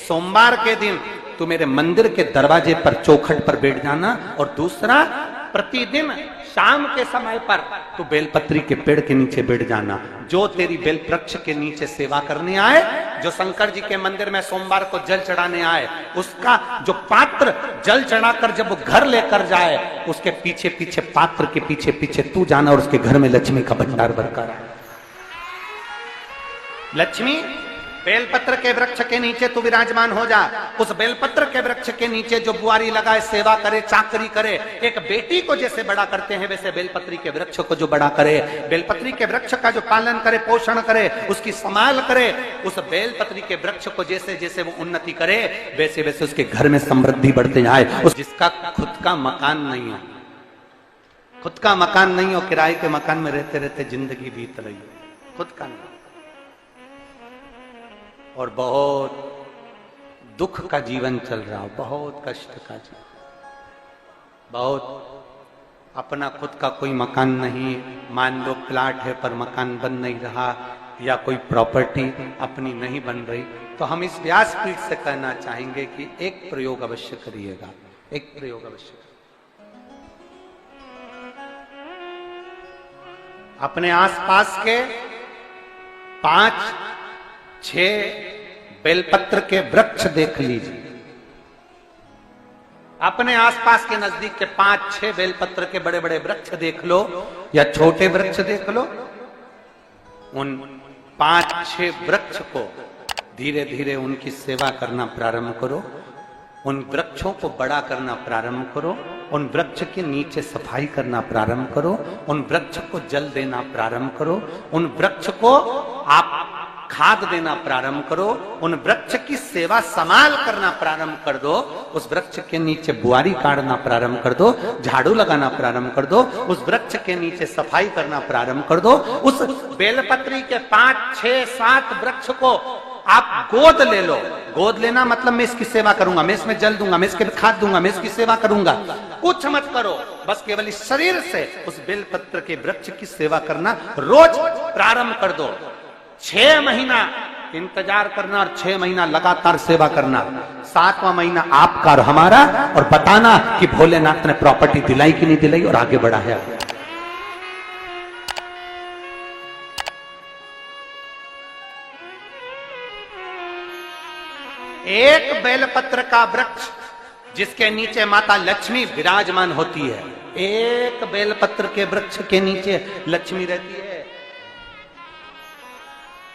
सोमवार के दिन तू मेरे मंदिर के दरवाजे पर चौखट पर बैठ जाना, और दूसरा प्रतिदिन शाम के समय पर तू बेलपत्री के पेड़ के नीचे बैठ जाना। जो तेरी बेल वृक्ष के नीचे सेवा करने आए, जो शंकर जी के मंदिर में सोमवार को जल चढ़ाने आए, उसका जो पात्र जल चढ़ाकर जब वो घर लेकर जाए, उसके पीछे पीछे पात्र के पीछे पीछे तू जाना, और उसके घर में लक्ष्मी का भंडार भरकर आए। लक्ष्मी बेलपत्र के वृक्ष के नीचे तू विराजमान हो जा। उस बेलपत्र के वृक्ष के नीचे जो बुआरी लगाए, सेवा करे, चाकरी करे, एक बेटी को जैसे बड़ा करते हैं वैसे बेलपत्री के वृक्ष को जो बड़ा करे, बेलपत्री के वृक्ष का जो पालन करे, पोषण करे, उसकी संभाल करे, उस बेलपत्री के वृक्ष को जैसे जैसे वो उन्नति करे, वैसे वैसे उसके घर में समृद्धि बढ़ते जाए। उस जिसका खुद का मकान नहीं हो, खुद का मकान नहीं हो, किराए के मकान में रहते रहते जिंदगी बीत रही है, खुद का नहीं, और बहुत दुख का जीवन चल रहा हो, बहुत कष्ट का जीवन, बहुत अपना खुद का कोई मकान नहीं, मान लो प्लाट है पर मकान बन नहीं रहा, या कोई प्रॉपर्टी अपनी नहीं बन रही, तो हम इस व्यासपीठ से कहना चाहेंगे कि एक प्रयोग अवश्य करिएगा, एक प्रयोग अवश्य। अपने आसपास के 5-6 बेलपत्र के वृक्ष देख लीजिए, अपने आसपास के नजदीक के 5-6 बेलपत्र के बड़े बड़े वृक्ष देख लो, या छोटे वृक्ष देख लो। उन 5-6 वृक्ष को धीरे धीरे उनकी सेवा करना प्रारंभ करो, उन वृक्षों को बड़ा करना प्रारंभ करो, उन वृक्ष के नीचे सफाई करना प्रारंभ करो, उन वृक्ष को जल देना प्रारंभ करो, उन वृक्ष को आप खाद देना प्रारंभ करो, उन वृक्ष की सेवा संभाल करना प्रारंभ कर दो, उस वृक्ष के नीचे बुआरी काटना प्रारंभ कर दो, झाड़ू लगाना प्रारंभ कर दो, उस वृक्ष के नीचे सफाई करना प्रारंभ कर दो। उस बेलपत्री के 5-6-7 वृक्ष को आप गोद ले लो। गोद लेना मतलब मैं इसकी सेवा करूंगा, मैं इसमें जल दूंगा, मैं इसके खाद दूंगा, मैं इसकी सेवा करूंगा, कुछ मत करो, बस केवल इस शरीर से उस बेलपत्र के वृक्ष की सेवा करना रोज प्रारंभ कर दो। 6 महीना इंतजार करना और 6 महीना लगातार सेवा करना, 7वां महीना आपका और हमारा, और बताना कि भोलेनाथ ने प्रॉपर्टी दिलाई कि नहीं दिलाई और आगे बढ़ा है। एक बेलपत्र का वृक्ष जिसके नीचे माता लक्ष्मी विराजमान होती है, एक बेलपत्र के वृक्ष के नीचे लक्ष्मी रहती है।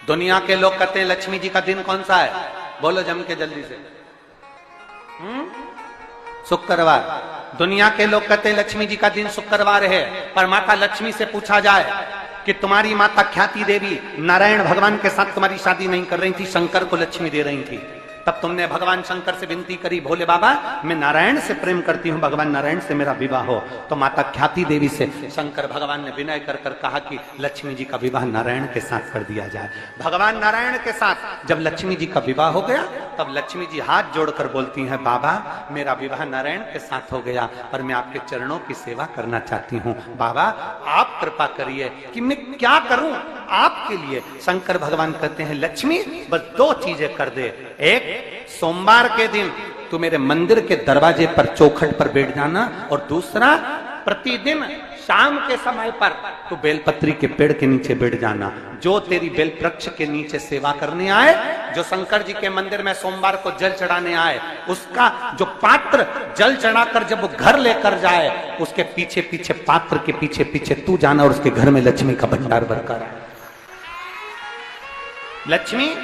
दुनिया के लोग कहते हैं लक्ष्मी जी का दिन कौन सा है, बोलो जम के जल्दी से। शुक्रवार। दुनिया के लोग कहते हैं लक्ष्मी जी का दिन शुक्रवार है, पर माता लक्ष्मी से पूछा जाए कि तुम्हारी माता ख्याति देवी नारायण भगवान के साथ तुम्हारी शादी नहीं कर रही थी, शंकर को लक्ष्मी दे रही थी, तब तुमने भगवान शंकर से विनती करी, भोले बाबा मैं नारायण से प्रेम करती हूँ, भगवान नारायण से मेरा विवाह हो। तो माता ख्याति देवी से शंकर भगवान ने विनय कर कर कहा कि लक्ष्मी जी का विवाह नारायण के साथ कर दिया जाए। भगवान नारायण के साथ जब लक्ष्मी जी का विवाह हो गया, तब लक्ष्मी जी हाथ जोड़कर बोलती हैं, बाबा मेरा विवाह नारायण के साथ हो गया, पर मैं आपके चरणों की सेवा करना चाहती हूँ, बाबा आप कृपा करिए कि मैं क्या करूं आपके लिए। शंकर भगवान कहते हैं लक्ष्मी बस 2 चीजें कर दे, एक सोमवार के दिन तू मेरे मंदिर के दरवाजे पर चौखट पर बैठ जाना, और दूसरा प्रतिदिन शाम के समय पर तू बेलपत्री के पेड़ के नीचे बैठ जाना। जो तेरी बेल वृक्ष के नीचे सेवा करने आए, जो शंकर जी के मंदिर में सोमवार को जल चढ़ाने आए, उसका जो पात्र जल चढ़ाकर जब वो घर लेकर जाए, उसके पीछे पीछे पात्र के पीछे पीछे तू जाना, और उसके घर में लक्ष्मी का भंडार भरकर आए। लक्ष्मी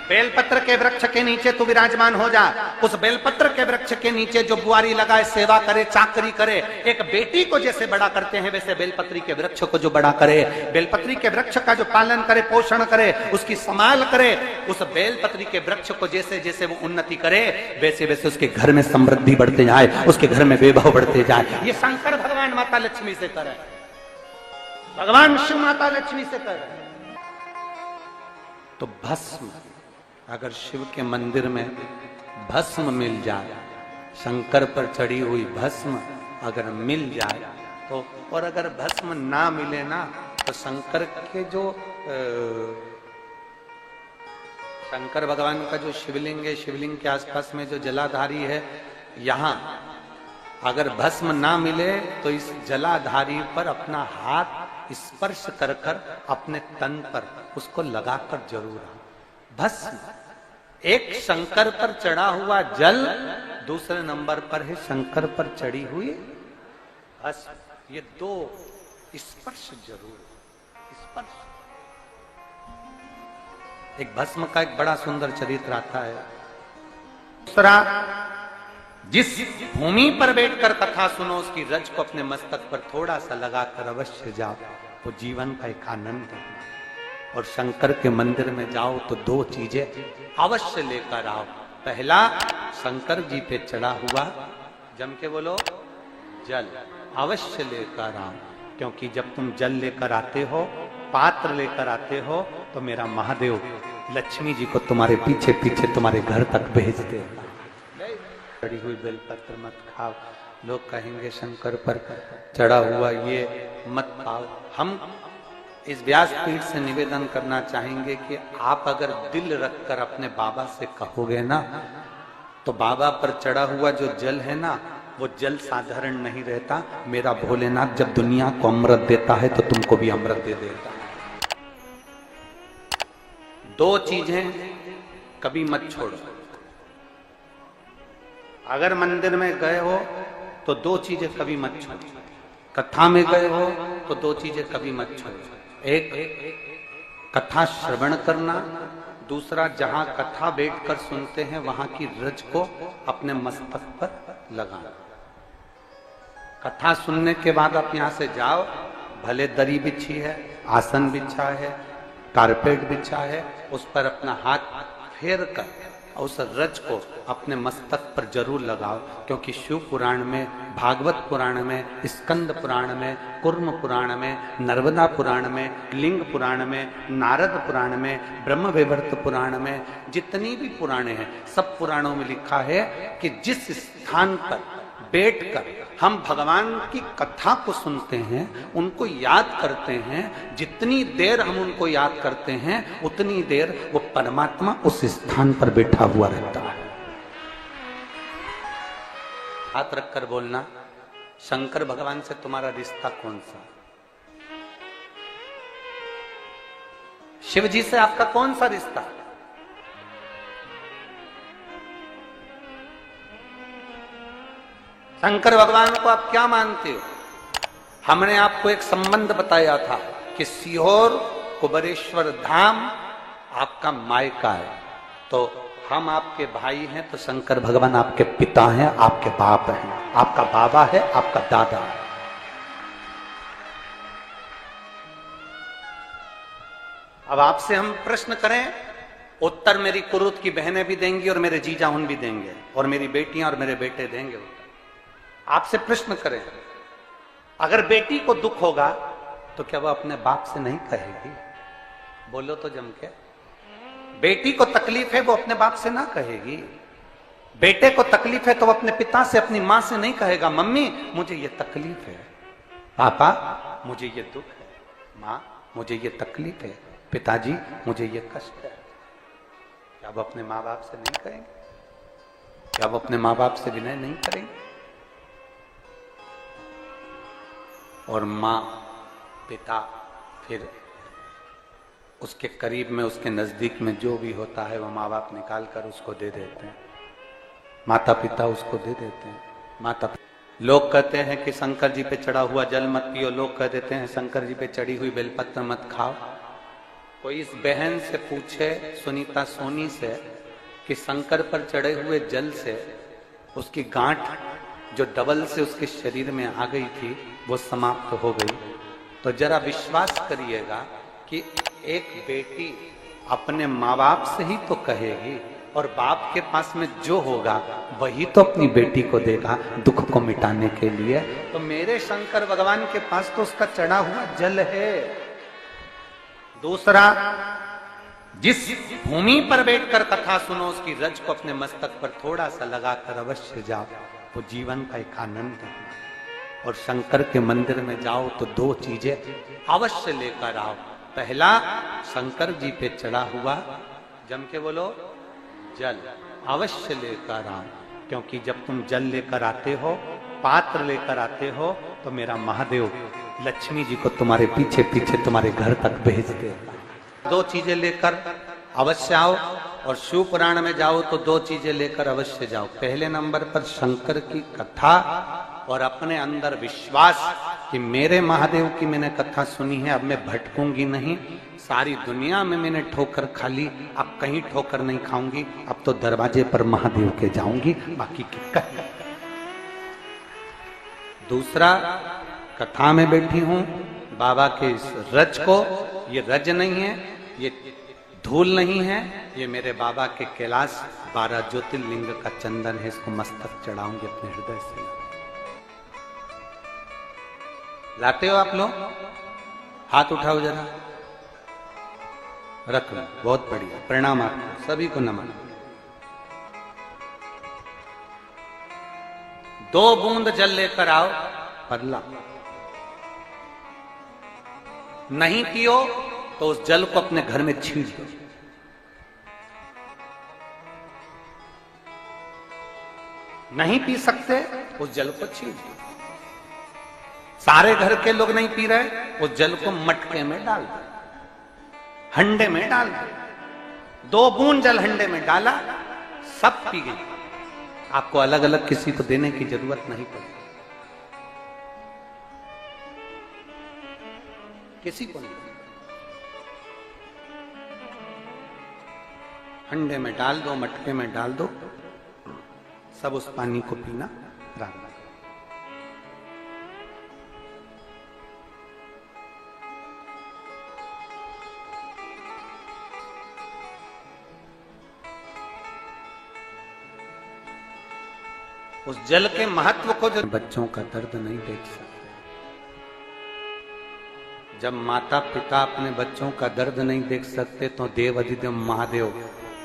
बेलपत्र के वृक्ष के नीचे तू विराजमान हो जा। उस बेलपत्र के वृक्ष के नीचे जो बुआरी लगाए, सेवा करे, चाकरी करे, एक बेटी को जैसे बड़ा करते हैं वैसे बेलपत्री के वृक्ष को जो बड़ा करे, बेलपत्री के वृक्ष का जो पालन करे, पोषण करे, उसकी संभाल करे, उस बेलपत्री के वृक्ष को जैसे जैसे वो उन्नति करे, वैसे वैसे उसके घर में समृद्धि बढ़ते जाए, उसके घर में वैभव बढ़ते जाए। ये शंकर भगवान माता लक्ष्मी से करे, भगवान शिव माता लक्ष्मी से करे। तो भस्म, अगर शिव के मंदिर में भस्म मिल जाए, शंकर पर चढ़ी हुई भस्म अगर मिल जाए तो, और अगर भस्म ना मिले ना, तो शंकर के जो शंकर भगवान का जो शिवलिंग है, शिवलिंग के आसपास में जो जलाधारी है, यहां अगर भस्म ना मिले तो इस जलाधारी पर अपना हाथ स्पर्श कर कर अपने तन पर उसको लगाकर जरूर आओ। भस्म एक शंकर पर चढ़ा हुआ जल, दूसरे नंबर पर है शंकर पर चढ़ी हुई भस्म। ये दो स्पर्श जरूर, स्पर्श। एक भस्म का एक बड़ा सुंदर चरित्र आता है। दूसरा, जिस भूमि पर बैठकर कथा सुनो उसकी रज को अपने मस्तक पर थोड़ा सा लगाकर अवश्य जाओ, वो जीवन का एक आनंद है। और शंकर के मंदिर में जाओ तो दो चीजें अवश्य लेकर आओ। पहला, शंकर जी पे चढ़ा हुआ, जम के बोलो, जल अवश्य लेकर आओ। क्योंकि जब तुम जल लेकर आते हो, पात्र लेकर आते हो, तो मेरा महादेव लक्ष्मी जी को तुम्हारे पीछे पीछे तुम्हारे घर तक भेजते हैं। चढ़ी हुई बेलपत्र मत खाओ, लोग कहेंगे शंकर पर चढ़ा हुआ ये मत खाओ। हम इस व्यासपीठ से निवेदन करना चाहेंगे कि आप अगर दिल रखकर अपने बाबा से कहोगे ना, तो बाबा पर चढ़ा हुआ जो जल है ना, वो जल साधारण नहीं रहता। मेरा भोलेनाथ जब दुनिया को अमृत देता है तो तुमको भी अमृत दे देता है। दो चीजें कभी मत छोड़ो। अगर मंदिर में गए हो तो दो चीजें कभी मत छोड़ो। कथा में गए हो तो दो चीजें कभी मत छोड़ो। एक, कथा श्रवण करना। दूसरा, जहां कथा बैठकर सुनते हैं वहां की रज को अपने मस्तक पर लगाना। कथा सुनने के बाद आप यहां से जाओ, भले दरी बिछी है, आसन बिछा है, कारपेट बिछा है, उस पर अपना हाथ फेर कर उस रज को अपने मस्तक पर जरूर लगाओ। क्योंकि शिव पुराण में, भागवत पुराण में, स्कंद पुराण में, कुर्म पुराण में, नर्मदा पुराण में, लिंग पुराण में, नारद पुराण में, ब्रह्म वैवर्त पुराण में, जितनी भी पुराणे हैं, सब पुराणों में लिखा है कि जिस स्थान पर बैठकर हम भगवान की कथा को सुनते हैं, उनको याद करते हैं, जितनी देर हम उनको याद करते हैं उतनी देर वो परमात्मा उस स्थान पर बैठा हुआ रहता है। हाथ रखकर बोलना, शंकर भगवान से तुम्हारा रिश्ता कौन सा? शिव जी से आपका कौन सा रिश्ता? शंकर भगवान को आप क्या मानते हो? हमने आपको एक संबंध बताया था कि सीहोर कुबेरेश्वर धाम आपका मायका है, तो हम आपके भाई हैं, तो शंकर भगवान आपके पिता हैं, आपके बाप हैं, आपका बाबा है, आपका दादा है। अब आपसे हम प्रश्न करें, उत्तर मेरी कुरुत की बहनें भी देंगी और मेरे जीजा उन भी देंगे और मेरी बेटियां और मेरे बेटे देंगे। आपसे प्रश्न करें, अगर बेटी को दुख होगा तो क्या वो अपने बाप से नहीं कहेगी? बोलो तो जम के। बेटी को तकलीफ है वो अपने बाप से ना कहेगी। बेटे को तकलीफ है तो वो अपने पिता से, अपनी मां से नहीं कहेगा, मम्मी मुझे ये तकलीफ है, पापा मुझे ये दुख है, मां मुझे ये तकलीफ है, पिताजी मुझे ये कष्ट है। क्या वो अपने माँ बाप से नहीं कहेंगे? क्या वो अपने माँ बाप से विनय नहीं करेंगे? और माँ, पिता, फिर उसके करीब में, उसके नजदीक में जो भी होता है वो माँ बाप निकाल कर उसको दे देते हैं, माता पिता उसको दे देते हैं। माता लोग कहते हैं कि शंकर जी पे चढ़ा हुआ जल मत पियो, लोग कह देते हैं शंकर जी पे चढ़ी हुई बेलपत्र मत खाओ। कोई इस बहन से पूछे, सुनीता सोनी से, कि शंकर पर चढ़े हुए जल से उसकी गांठ जो डबल से उसके शरीर में आ गई थी वो समाप्त हो गई, तो जरा विश्वास करिएगा कि एक बेटी अपने माँ बाप से ही तो कहेगी, और बाप के पास में जो होगा वही तो अपनी बेटी को देगा दुख को मिटाने के लिए। तो मेरे शंकर भगवान के पास तो उसका चढ़ा हुआ जल है। दूसरा, जिस भूमि पर बैठकर कथा सुनो उसकी रज को अपने मस्तक पर थोड़ा सा लगाकर अवश्य जाओ, वो जीवन का एक आनंद है। और शंकर के मंदिर में जाओ तो दो चीजें अवश्य लेकर आओ। पहला, शंकर जी पे चढ़ा हुआ जम के बोलो, जल अवश्य लेकर आओ, क्योंकि जब तुम जल लेकर आते हो, पात्र लेकर आते हो, तो मेरा महादेव लक्ष्मी जी को तुम्हारे पीछे पीछे तुम्हारे घर तक भेज देगा। 2 चीजें लेकर अवश्य आओ, और शिव पुराण में जाओ तो 2 चीजें लेकर अवश्य जाओ। पहले नंबर पर शंकर की कथा और अपने अंदर विश्वास कि मेरे महादेव की मैंने कथा सुनी है, अब मैं भटकूंगी नहीं। सारी दुनिया में मैंने ठोकर खा ली, अब कहीं ठोकर नहीं खाऊंगी, अब तो दरवाजे पर महादेव के जाऊंगी, बाकी की कहीं। दूसरा, कथा में बैठी हूं बाबा के इस रज को, ये रज नहीं है, ये धूल नहीं है, ये मेरे बाबा के कैलाश 12 ज्योतिर्लिंग का चंदन है, इसको मस्तक चढ़ाऊंगी अपने हृदय से। लाते हो आप लोग? हाथ उठाओ जरा, रख लो, बहुत बढ़िया, प्रणाम आपको सभी को नमन। 2 बूंद जल लेकर आओ, पल्ला नहीं पियो तो उस जल को अपने घर में छींट दो। नहीं पी सकते, उस जल को छींट दो। सारे घर के लोग नहीं पी रहे, उस जल को मटके में डाल दो, हंडे में डाल दो। 2 बूंद जल हंडे में डाला, सब पी गई। आपको अलग अलग किसी को देने की जरूरत नहीं पड़ी, किसी को नहीं। हंडे में डाल दो, मटके में डाल दो, सब उस पानी को पीना राम। उस जल के महत्व को जो बच्चों का दर्द नहीं देख सकते, जब माता पिता अपने बच्चों का दर्द नहीं देख सकते, तो देव अधिदेव महादेव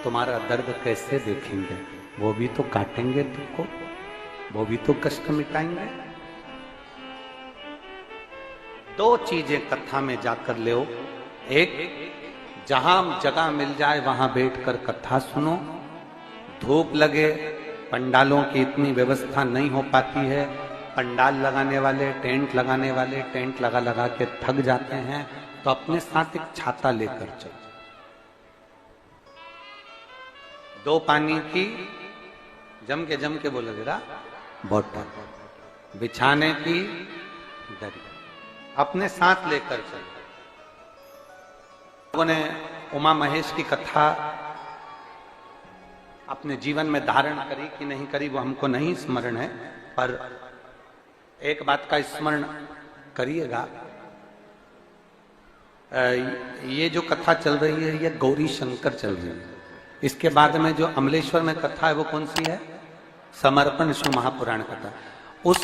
तुम्हारा दर्द कैसे देखेंगे? वो भी तो काटेंगे तुमको, वो भी तो कष्ट मिटाएंगे। 2 चीजें कथा में जाकर ले। एक, जहां जगह मिल जाए वहां बैठकर कथा सुनो। धूप लगे, पंडालों की इतनी व्यवस्था नहीं हो पाती है, पंडाल लगाने वाले, टेंट लगाने वाले टेंट लगा लगा के थक जाते हैं, तो अपने साथ एक छाता लेकर चलो। 2 पानी की जम के बोलो जरा, बोतल, बिछाने की दरी अपने साथ लेकर चलो। लोगों ने उमा महेश की कथा अपने जीवन में धारण करी कि नहीं करी वो हमको नहीं स्मरण है, पर एक बात का स्मरण करिएगा, ये जो कथा चल रही है ये गौरी शंकर चल रही है। इसके बाद में जो अमलेश्वर में कथा है वो कौन सी है? समर्पण शिव महापुराण कथा। उस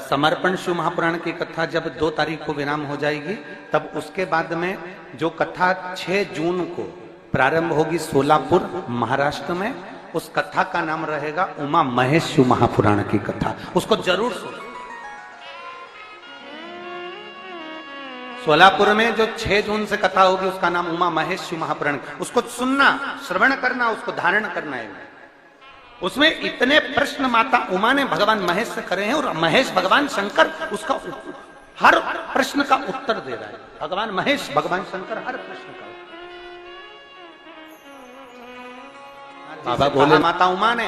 समर्पण शिव महापुराण की कथा जब 2 तारीख को विराम हो जाएगी, तब उसके बाद में जो कथा 6 जून को प्रारंभ होगी सोलापुर महाराष्ट्र में, उस कथा का नाम रहेगा उमा महेश शिव महापुराण की कथा। उसको जरूर सुनो। सोलापुर में जो 6 जून से कथा होगी उसका नाम उमा महेश शिव महापुराण। उसको सुनना, श्रवण करना, उसको धारण करना है। उसमें इतने प्रश्न माता उमा ने भगवान महेश से करे हैं, और महेश भगवान शंकर उसका हर प्रश्न का उत्तर दे रहा है। भगवान महेश भगवान शंकर हर प्रश्न का। बाबा बोले माता उमा ने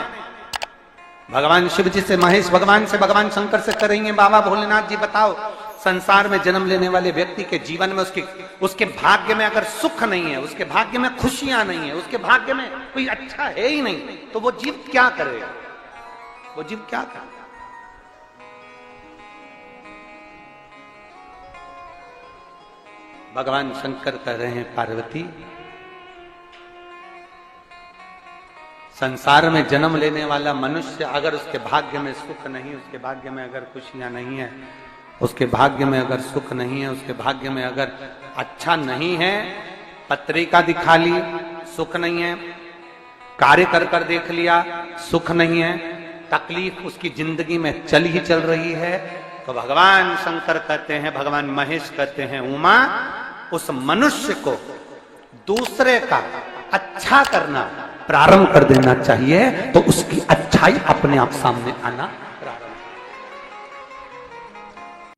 भगवान शिव जी से, महेश भगवान से, भगवान शंकर से करेंगे, बाबा भोलेनाथ जी बताओ, संसार में जन्म लेने वाले व्यक्ति के जीवन में उसके भाग्य में अगर सुख नहीं है, उसके भाग्य में खुशियां नहीं है, उसके भाग्य में कोई अच्छा है ही नहीं, तो वो जीव क्या करेगा? वो जीव क्या करेगा? भगवान शंकर कह रहे हैं, पार्वती, संसार में जन्म लेने वाला मनुष्य अगर उसके भाग्य में सुख नहीं, उसके भाग्य में अगर खुशियां नहीं है, उसके भाग्य में अगर सुख नहीं है, उसके भाग्य में अगर अच्छा नहीं है, पत्रिका दिखा ली सुख नहीं है, कार्य कर कर देख लिया सुख नहीं है, तकलीफ उसकी जिंदगी में चल ही चल रही है, तो भगवान शंकर कहते हैं, भगवान महेश कहते हैं, उमा, उस मनुष्य को दूसरे का अच्छा करना प्रारंभ कर देना चाहिए तो उसकी अच्छाई अपने आप सामने आना प्रारंभ